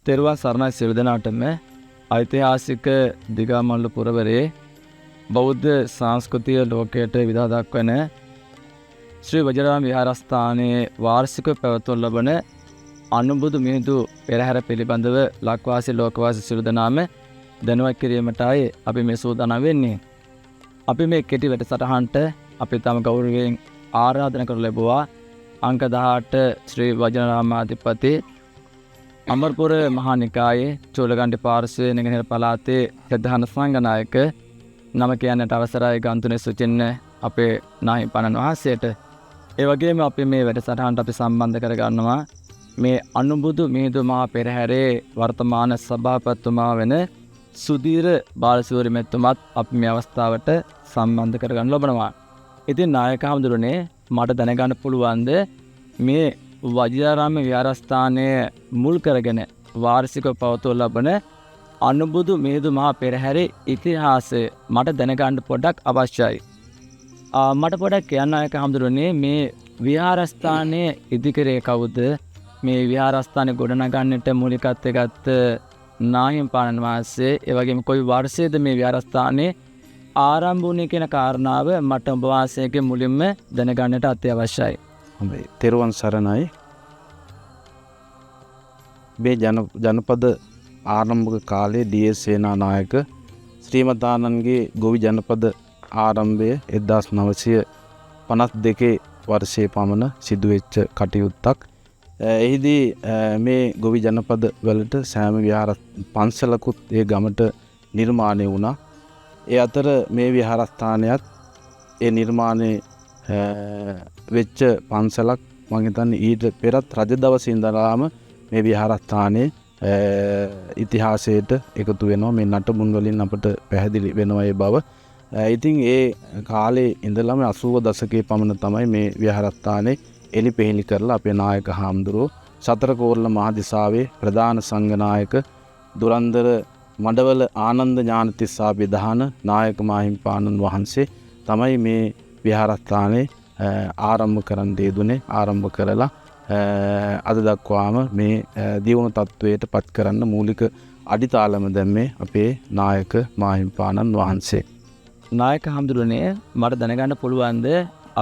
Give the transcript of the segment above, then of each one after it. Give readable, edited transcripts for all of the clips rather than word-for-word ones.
තෙරුවන් සරණයි සියලු දෙනාටම. ඓතිහාසික දිගමල්ල පුරවරේ බෞද්ධ සංස්කෘතිය ලෝකයට විදා දක්වන ශ්‍රී වජිරාම විහාරස්ථානයේ වාර්ෂික පැවැත්වනු ලබන අනුබුදු මිහිඳු පෙරහැර පිළිබඳව ලක්වාසී ලෝකවාසී සියලු දෙනාම දැනුවත් කිරීමටයි අපි මේ සූදානම් වෙන්නේ. අපි මේ කෙටි වැඩසටහනට අපි තම ගෞරවයෙන් ආරාධනා කර ලැබුවා අංක 18 ශ්‍රී වජිරාමාධිපති අමරපුර මහා නිකායේ චෝලගණ්ඩි පාර්ශ්වයේ නැගෙනහිර පළාතේ ප්‍රධාන සංඝනායක නම කියන්නට අවසරයි ගන්තුනේ සුචින්න අපේ නාහිමිපාණන් වහන්සේට. ඒ වගේම අපි මේ වැඩසටහනට අපි සම්බන්ධ කරගන්නවා මේ අනුබුදු මිහිඳු මහා පෙරහැරේ වර්තමාන සභාපතිතුමා වෙන සුධීර බාලසූරිය මැතිතුමත් අපි මේ අවස්ථාවට සම්බන්ධ කරගන්න ලබනවා. ඉතින් නායක හඳුරන්නේ මට දැනගන්න පුළුවන්ද මේ වජිරාරාම විහාරස්ථානයේ මුල් කරගෙන වාර්ෂිකව පවත්වනු ලබන අනුබුදු මිහිඳු මහා පෙරහැරේ ඉතිහාසය මට දැනගන්න පොඩ්ඩක් අවශ්‍යයි. මට පොඩ්ඩක් කියන්න නායක හඳුරන්නේ මේ විහාරස්ථානයේ ඉදිකරේ කවුද? මේ විහාරස්ථානය ගොඩනගන්නට මූලිකත්වය ගත්ත නාහිමිපාණන් වහන්සේ, ඒ වගේම කොයි වර්ෂයේද මේ විහාරස්ථානයේ ආරම්භ වුණේ කියන කාරණාව මට ඔබ වහන්සේගේ මුලින්ම දැනගන්නට අත්‍යවශ්‍යයි. හොඳයි. තෙරුවන් සරණයි. මේ ජනපද ආරම්භක කාලයේ ඩී.එස්. සේනානායක ශ්‍රීමතානන්ගේ ගොවි ජනපද ආරම්භය 1952 වර්ෂයේ පමණ සිදුවෙච්ච කටයුත්තක්. එහිදී මේ ගොවි ජනපද වලට සෑම විහාර පන්සලකුත් ඒ ගමට නිර්මාණය වුණා. ඒ අතර මේ විහාරස්ථානයත් ඒ නිර්මාණය වෙච්ච පන්සලක්. මම හිතන්නේ ඊට පෙරත් රජ දවසේ ඉඳලාම මේ විහාරස්ථානයේ ඉතිහාසයට එකතු වෙනවා. මේ නටබුන් වලින් අපට පැහැදිලි වෙනවා ඒ බව. ඉතින් ඒ කාලේ ඉඳලම 80 දශකයේ පමණ තමයි මේ විහාරස්ථානයේ එලිපෙහෙලි කරලා අපේ නායක හාමුදුරුවෝ සතරකෝරළ මහදිසාවේ ප්‍රධාන සංඝනායක දුරන්දර මඩවල ආනන්ද ඥානතිස්සාභිදාන නායක මාහිමිපාණන් වහන්සේ තමයි මේ විහාරස්ථානයේ ආරම්භ කරන්න යෙදුනේ. ආරම්භ කරලා අද දක්වාම මේ දියුණු තත්වයට පත් කරන්න මූලික අඩිතාලම දැම්මේ අපේ නායක මාහිමිපාණන් වහන්සේ. නායක හඳුරන්නේ මට දැනගන්න පුළුවන්ද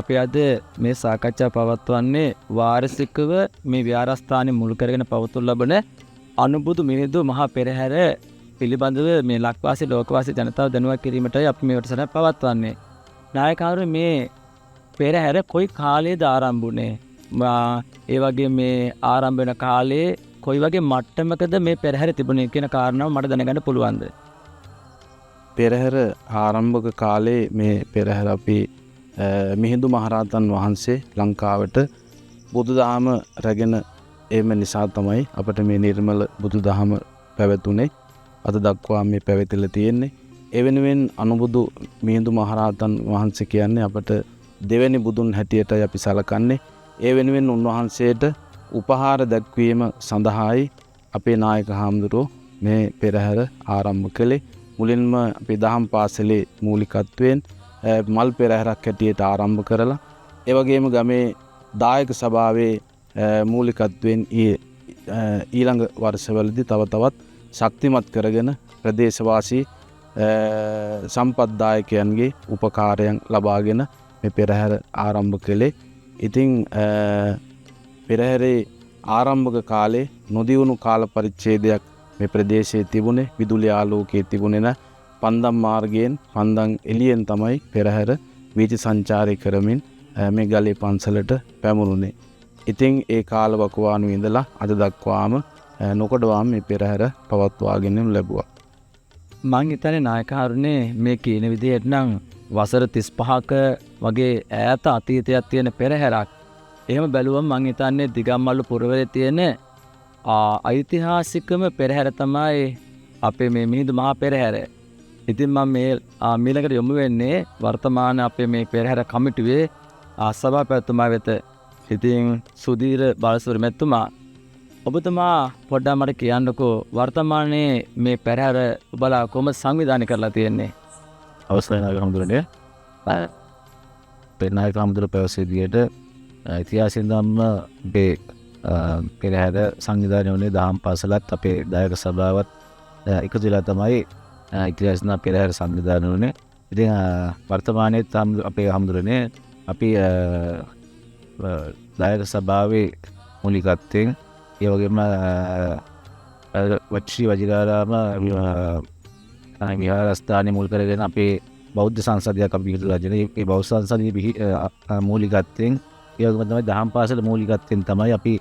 අපි අද මේ සාකච්ඡා පවත්වන්නේ වාර්ෂිකව මේ විහාරස්ථානයේ මුල් කරගෙන පවත්වනු ලබන අනුබුදු මිහිඳු මහා පෙරහැර පිළිබඳව මේ ලක්වාසී ලෝකවාසී ජනතාව දැනුවත් කිරීමටයි අපි මේ වැඩසටහන පවත්වන්නේ. නායක හඳුරන්නේ මේ පෙරහැර කොයි කාලයේද ආරම්භ වුණේ? ඒ වගේ මේ ආරම්භ වෙන කාලේ කොයි වගේ මට්ටමකද මේ පෙරහැර තිබුණේ කියන කාරණාව මට දැනගන්න පුළුවන්ද? පෙරහැර ආරම්භක කාලේ මේ පෙරහැර අපි මිහිඳු මහරහතන් වහන්සේ ලංකාවට බුදුදහම රැගෙන එම නිසා තමයි අපට මේ නිර්මල බුදුදහම පැවතුනේ. අද දක්වා මේ පැවතිලා තියෙන්නේ. ඒ වෙනුවෙන් අනුබුදු මිහිඳු මහරහතන් වහන්සේ කියන්නේ අපට දෙවැනි බුදුන් හැටියටයි අපි සලකන්නේ. ඒ වෙනුවෙන් උන්වහන්සේට උපහාර දැක්වීම සඳහායි අපේ නායක හාමුදුරුවෝ මේ පෙරහැර ආරම්භ කළේ. මුලින්ම අපේ දහම් පාසලේ මූලිකත්වයෙන් මල් පෙරහැරක් හැටියට ආරම්භ කරලා, ඒ වගේම ගමේ දායක සභාවේ මූලිකත්වයෙන් ඊළඟ වර්ෂවලදී තව තවත් ශක්තිමත් කරගෙන ප්‍රදේශවාසී සම්පත්දායකයන්ගේ උපකාරයන් ලබාගෙන මේ පෙරහැර ආරම්භ කළේ. ඉතින් පෙරහැරේ ආරම්භක කාලේ නොදියුණු කාල පරිච්ඡේදයක් මේ ප්‍රදේශයේ තිබුණේ. විදුලි ආලෝකයේ තිබුණේ නැ පන්දම් මාර්ගයෙන් පන්දම් එළියෙන් තමයි පෙරහැර වීථි සංචාරය කරමින් මේ ගලේ පන්සලට පැමුණුනේ. ඉතින් ඒ කාල වකවානු ඉඳලා අද දක්වාම නොකඩවාම මේ පෙරහැර පවත්වාගෙන ලැබුවා. මං හිතන්නේ නායක හරුනේ මේ කියන විදිහට නම් වසර 35ක වගේ ඈත අතීතයක් තියෙන පෙරහැරක්. එහෙම බැලුවම මං හිතන්නේ දිගම්මල්ල පුරවරේ තියෙන ඓතිහාසිකම පෙරහැර තමයි අපේ මේ මිහිඳු මහා පෙරහැර. ඉතින් මම මේ මීළඟට යොමු වෙන්නේ වර්තමාන අපේ මේ පෙරහැර කමිටුවේ සභාපතිතුමා වෙත. ඉතින් සුධීර බාලසූරිය මැතිතුමා, ඔබතුමා පොඩ්ඩක් මට කියන්නකෝ වර්තමානයේ මේ පෙරහැර ඔබලා කොහොම සංවිධානය කරලා තියෙන්නේ? අවසරයි නායක හඳුරන්නේ. නායක හඳුර පැවසේ විදියට ඉතිහාසයෙන් ධම්ම මේ පෙරහැර සංවිධානය වුණේ දහම් පාසලත් අපේ දායක සභාවත් එකතු වෙලා තමයි ඉතිහාසනා පෙරහැර සංවිධානය වුණේ. ඉතින් වර්තමානයේත් අපේ හමුදුරනේ අපි දායක සභාවේ මූලිකත්වයෙන් ඒ වගේම ශ්‍රී වජිරාරාම විහාරස්ථානය මුල් කරගෙන අපේ බෞද්ධ සංසදයක් අපි පිහිටුවා තියෙනවා. ඒ බෞද්ධ සංසදයේ මූලිකත්වයෙන් ඒ වගේම තමයි දහම් පාසල මූලිකත්වයෙන් තමයි අපි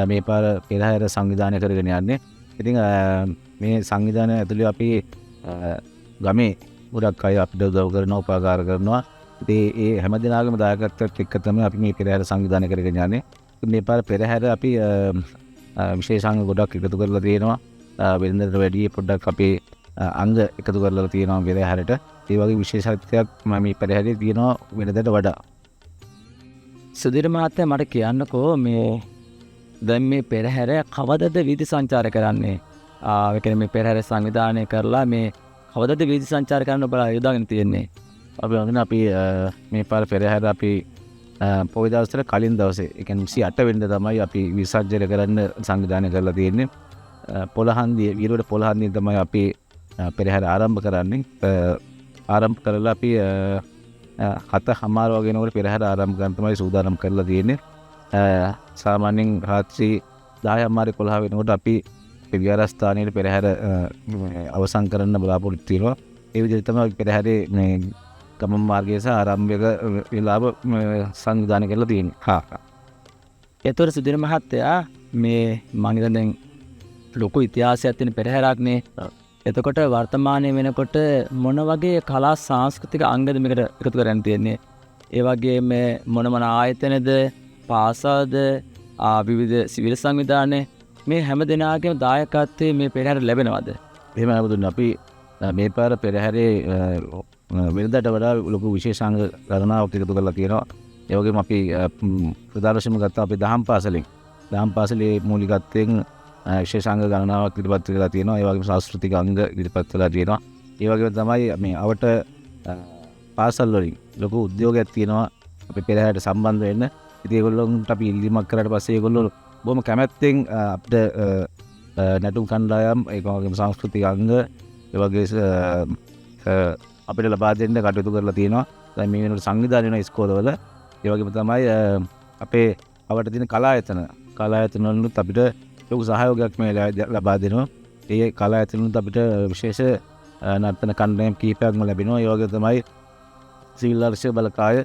මේ පාර පෙරහැර සංවිධානය කරගෙන යන්නේ. ඉතින් මේ සංවිධානය ඇතුළේ අපි ගමේ ගොඩක් අය අපිට උදව් කරනවා, උපකාර කරනවා. ඉතින් ඒ හැම දිනාගම දායකත්වයට එක්ක තමයි අපි මේ පෙරහැර සංවිධානය කරගෙන යන්නේ. මේ පාර පෙරහැර අපි විශේෂාංග ගොඩක් එකතු කරලා තියෙනවා. වෙනදට වැඩිය පොඩ්ඩක් අපේ අංග එකතු කරලා තියෙනවා පෙරහැරට. ඒ වගේ විශේෂත්වයක් මේ පෙරහැරේ තියෙනවා වෙනදට වඩා. සුධීර මහත්තයා මට කියන්නකෝ මේ දැන් මේ පෙරහැර කවදද වීදි සංචාර කරන්නේ? ඒ කියන්නේ මේ පෙරහැර සංවිධානය කරලා මේ කවදද වීදි සංචාර කරන්න ඔබලා යොදාගෙන තියෙන්නේ? අපි මේ පාර පෙරහැර අපි පොයි දවසට කලින් දවසේ ඒ කියන්නේ 28 වෙනිදා තමයි අපි විසර්ජනය කරන්න සංවිධානය කරලා තියෙන්නේ. පොළහන්දිය වීරවල පොළහන්දිය තමයි අපි පෙරහැර ආරම්භ කරන්නේ. ආරම්භ කරලා අපි 7:00 වගේ වෙනකොට පෙරහැර ආරම්භ කරන්න තමයි සූදානම් කරලා තියෙන්නේ. සාමාන්‍යයෙන් රාත්‍රී 10:00 11 වෙනකොට අපි විහාරස්ථානයේ පෙරහැර අවසන් කරන්න බලාපොරොත්තු වෙනවා. ඒ විදිහට තමයි පෙරහැරේ මේ ගමන් මාර්ගය සහ ආරම්භක වේලාව සංවිධානය කරලා තියෙන්නේ. ඒතර සුධීර මහත්තයා මේ මම හිතන්නේ දැන් ලොකු ඉතිහාසයක් තියෙන පෙරහැරක්නේ. එතකොට වර්තමානයේ වෙනකොට මොන වගේ කලා සංස්කෘතික අංගද මේකට එකතු කරගෙන තියෙන්නේ? ඒ වගේම මොන මොන ආයතනද, පාසල්ද, විවිධ සිවිල් සංවිධාන මේ හැම දෙනාගේම දායකත්වයේ මේ පෙරහැර ලැබෙනවද? එහෙම නමුත් අපි මේ පාර පෙරහැරේ වෙනදට වඩා ලොකු විශේෂාංග ගණනාවක් එකතු කරලා තියෙනවා. ඒ වගේම අපි ප්‍රධාන වශයෙන්ම ගත්තා අපි දහම් පාසලේ මූලිකත්වයෙන් විශේෂාංග ගණනාවක් ඉදිරිපත් කරලා තියෙනවා. ඒ වගේම සංස්කෘතික අංග ඉදිරිපත් කරලා තියෙනවා. ඒ වගේම තමයි මේ අවට පාසල් වලින් ලොකු උද්‍යෝගයක් තියෙනවා අපි පෙරහැරට සම්බන්ධ වෙන්න. ඉතින් ඒගොල්ලන්ට අපි ඉල්ලීමක් කරාට පස්සේ ඒගොල්ලෝ බොහොම කැමැත්තෙන් අපිට නැටුම් කණ්ඩායම් ඒ වගේම සංස්කෘතික අංග ඒ වගේ අපිට ලබා දෙන්න කටයුතු කරලා තියෙනවා. දැන් මේ වෙනකොට සංවිධානය වෙන ඉස්කෝලවල ඒ වගේම තමයි අපේ අවට තියෙන කලායතන වලුත් අපිට ලොකු සහයෝගයක් මේ ලබා දෙනවා. ඒ කලායතනවලුත් අපිට විශේෂ නර්තන කණ්ඩායම් කීපයක්ම ලැබෙනවා. ඒ වගේ තමයි සිවිල් ආරක්ෂක බලකාය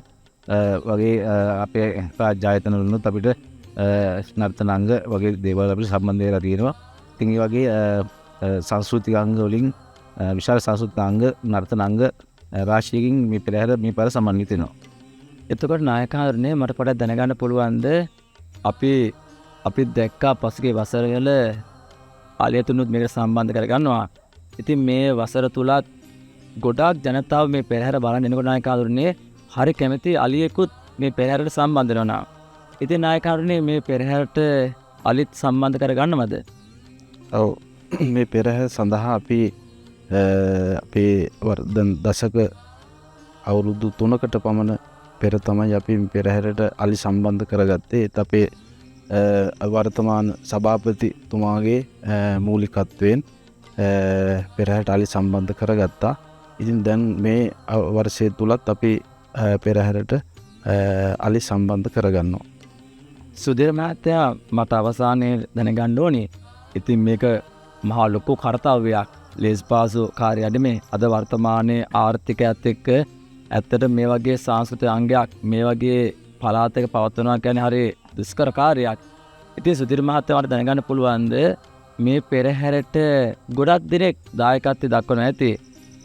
වගේ අපේ රාජ්‍ය ආයතන වලුත් අපිට නර්තන අංග වගේ දේවල් අපිට සම්බන්ධ වෙලා තියෙනවා. ඉතින් ඒ වගේ සංස්කෘතික අංග වලින් විශාල සංස්කෘතික අංග නර්තන අංග රාශියකින් මේ පෙරහැර මේ පාර සමන්විත වෙනවා. එතකොට නායකහරුනේ මට පොඩ්ඩක් දැනගන්න පුළුවන්ද අපි දැක්කා පසුගිය වසරවල ආලයතුනුත් මේකට සම්බන්ධ කරගන්නවා. ඉතින් මේ වසර තුලත් ගොඩාක් ජනතාව මේ පෙරහැර බලන්න එනකොට නායකහරුනේ හරි කැමති අලියෙකුත් මේ පෙරහැරට සම්බන්ධ වෙනවා. ඉතින් නායකහරුනේ මේ පෙරහැරට අලිත් සම්බන්ධ කරගන්නවද? ඔව් මේ පෙරහැර සඳහා අපි අපේ වර්ධන් දශක අවුරුදු 3කට පමණ පෙර තමයි අපි පෙරහැරට අලි සම්බන්ධ කරගත්තේ. ඒත් අපේ වර්තමාන සභාපතිතුමාගේ මූලිකත්වයෙන් පෙරහැරට අලි සම්බන්ධ කරගත්තා. ඉතින් දැන් මේ වර්ෂය තුලත් අපි පෙරහැරට අලි සම්බන්ධ කරගන්නවා. සුධීර මහත්තයා මට අවසානයේ දැනගන්න ඕනේ. ඉතින් මේක මහා ලොකු කාර්යයක්. ලේස්පාසු කාර්යයද මේ අද වර්තමානයේ ආර්ථිකයත් එක්ක ඇත්තට මේ වගේ සංස්කෘතික අංගයක් මේ වගේ පළාතක පවත්වනවා කියන්නේ හරි දුෂ්කර කාර්යයක්. ඉතින් සුධීර මහත්තයා මට දැනගන්න පුළුවන්ද මේ පෙරහැරට ගොඩක් දෙනෙක් දායකත්වය දක්වනවා ඇති.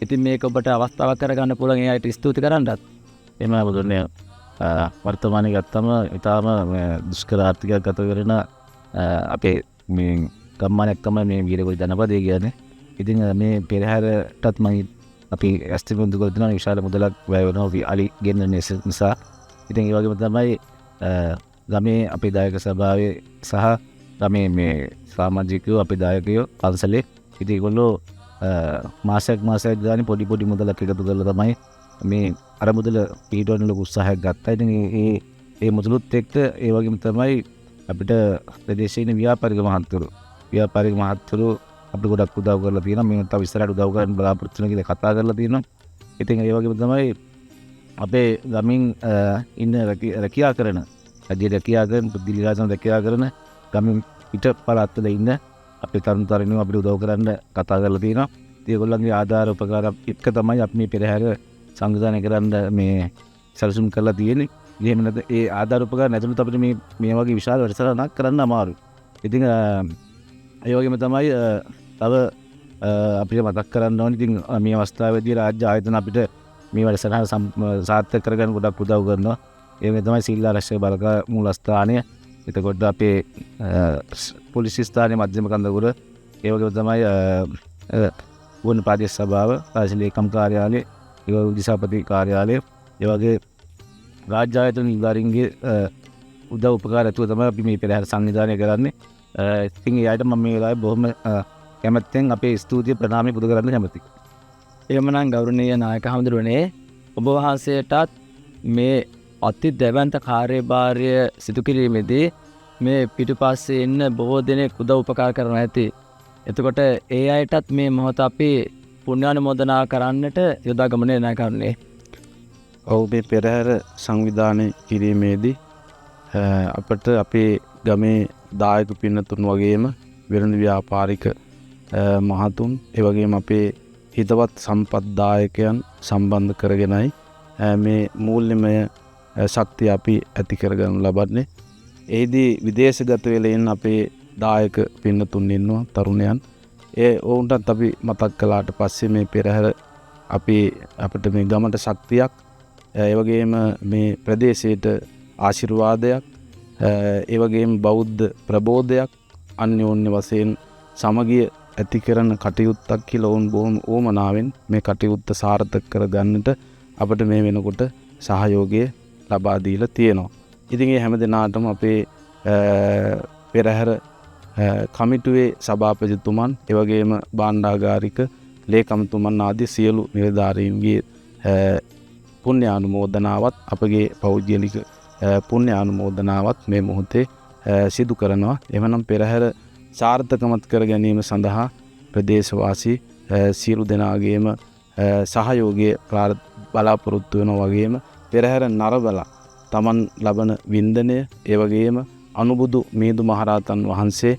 ඉතින් මේක ඔබට අවස්ථාවක් කරගන්න පුළුවන් ඒ අයට ස්තුති කරන්නත්. එහෙම බුදුනේ වර්තමානයේ ගත්තම ඊටාම දුෂ්කර ආර්ථිකයක් ගත කරන අපේ මේ ගම්මානයක් තමයි මේ වීරගොඩ ජනපදය කියන්නේ. ඉතින් මේ පෙරහැරටත් මම අපි ඇස්තිමුදු කර දෙනවා විශාල මුදලක් වැය වෙනවා අලි ගෙන්න නිසා. ඉතින් ඒ වගේම තමයි ගමේ අපේ දායක සභාවේ සහ ගමේ මේ සමාජිකයෝ අපේ දායකයෝ පන්සලේ ඉතින් ඒගොල්ලෝ මාසයක් ගානේ පොඩි මුදලක් එකතු කරලා තමයි මේ අර මුදල පිටවන්න ලොකු උත්සාහයක් ගත්තා. ඉතින් ඒ මුදලුත් එක්ක ඒ වගේම තමයි අපිට ප්‍රදේශයේ ඉන්න ව්‍යාපාරික මහත්තුරු අපිට ගොඩක් උදව් කරලා තියෙනවා. මේ තව ඉස්සරහට උදව් කරන්න බලාපොරොත්තු වෙන කියලා කතා කරලා තියෙනවා. ඉතින් ඒ වගේම තමයි අපේ ගමින් ඉන්න රැකියා කරන පුද්ගලිකාසන රැකියා කරන ගමින් පිට පළාත්වල ඉන්න අපේ තරුණ තරුණියෝ අපිට උදව් කරන්න කතා කරලා තියෙනවා. ඒගොල්ලන්ගේ ආධාර උපකාර එක්ක තමයි අපි මේ පෙරහැර සංවිධානය කරන්න මේ සැලසුම් කරලා තියෙන්නේ. එහෙම නැත්නම් ඒ ආධාර උපකාර නැතුණත් අපිට මේ වගේ විශාල වැඩසටහනක් කරන්න අමාරුයි. ඉතින් ඒ වගේම තමයි තව අපිට මතක් කරන්න ඕනේ. ඉතින් මේ අවස්ථාවේදී රාජ්‍ය ආයතන අපිට මේ වැඩසටහන සාර්ථක කරගන්න ගොඩක් උදව් කරනවා. ඒ වගේ තමයි සිවිල් ආරක්ෂක බලකා මූලස්ථානය. එතකොට අපේ පොලිස් ස්ථානයේ මධ්‍යම කන්දකුර, ඒ වගේම තමයි වුණ ප්‍රාදේශ සභාව, රාජ්‍ය ලේකම් කාර්යාලය, ඒ වගේ දිසාපති කාර්යාලය, ඒ වගේ රාජ්‍ය ආයතන නිලධාරීන්ගේ උදව් උපකාර ඇතුව තමයි අපි මේ පෙරහැර සංවිධානය කරන්නේ. ඉතින් ඒ අයට මම මේ වෙලාවේ බොහොම කැමැත්තෙන් අපේ ස්තුතිය ප්‍රණාමය පුද කරන්න කැමැතියි. එමනම් ගෞරවනීය නායක හඳුරන්නේ ඔබ වහන්සේටත් මේ අති දැවැන්ත කාර්යභාරය සිදු කිරීමේදී මේ පිටුපස්සේ ඉන්න බොහෝ දෙනෙක් උදව් උපකාර කරනවා ඇති. එතකොට ඒ අයටත් මේ මොහොත අපි පුණ්‍යානුමෝදනා කරන්නට යොදා ගමනේ නායකවරුනි. ඔව්, මේ පෙරහැර සංවිධානය කිරීමේදී අපට අපේ ගමේ දායක පින්නතුන් වගේම වෙළඳ ව්‍යාපාරික මහතුන්, ඒ වගේම අපේ හිතවත් සම්පත්දායකයන් සම්බන්ධ කරගෙනයි මේ මූල්‍යමය ශක්තිය අපි ඇති කරගනු ලබන්නේ. එහිදී විදේශගත වෙලා ඉන්න අපේ දායක පින්නතුන් ඉන්නවා, තරුණයන්. ඔවුන්ටත් අපි මතක් කළාට පස්සේ මේ පෙරහැර අපිට මේ ගමට ශක්තියක්, ඒ වගේම මේ ප්‍රදේශයට ආශිර්වාදයක්, ඒ වගේම බෞද්ධ ප්‍රබෝධයක්, අන්‍යෝන්‍ය වශයෙන් සමගිය ඇති කරන කටයුත්තක් කියලා ඔවුන් බොහොම ඕමනාවෙන් මේ කටයුත්ත සාර්ථක කරගන්නට අපිට මේ වෙනකොට සහයෝගය ලබා දීලා තියෙනවා. ඉතින් මේ හැම දිනාටම අපේ පෙරහැර කමිටුවේ සභාපතිතුමන්, ඒ වගේම භාණ්ඩාගාරික ලේකම්තුමන් ආදී සියලු නිලධාරීන්ගේ පුණ්‍යානුමෝදනාවත්, අපගේ පෞද්ගලික පුණ්‍යානුමෝදනාවත් මේ මොහොතේ සිදු කරනවා. එවනම් පෙරහැර සාර්ථකමත් කර ගැනීම සඳහා ප්‍රදේශවාසී සියලු දෙනාගේම සහයෝගය බලාපොරොත්තු වෙනවා. වගේම පෙරහැර නරබලා තමන් ලබන වින්දනය, ඒ වගේම අනුබුදු මීදු මහරහතන් වහන්සේ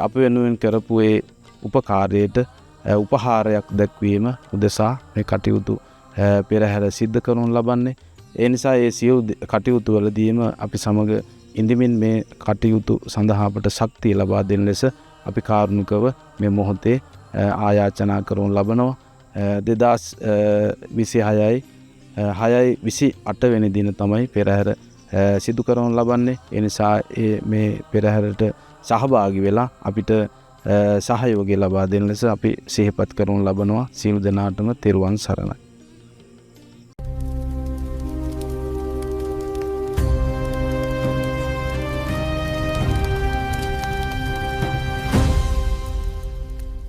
අප වෙනුවෙන් කරපු ඒ උපකාරයට උපහාරයක් දැක්වීම උදෙසා මේ කටයුතු පෙරහැර සිද්ධ කරනු ලබන්නේ. ඒ නිසා ඒ සියලු කටයුතු වලදීම අපි සමග ඉඳමින් මේ කටයුතු සඳහා අපට ශක්තිය ලබා දෙන ලෙස අපි කාරුණිකව මේ මොහොතේ ආයාචනා කරනු ලබනවා. 2026 වෙනි දින තමයි පෙරහැර සිදු කරනු ලබන්නේ. ඒ නිසා මේ පෙරහැරට සහභාගී වෙලා අපිට සහයෝගය ලබා දෙන ලෙස අපි සිහිපත් කරනු ලබනවා. සියලු දෙනාටම තෙරුවන් සරණයි.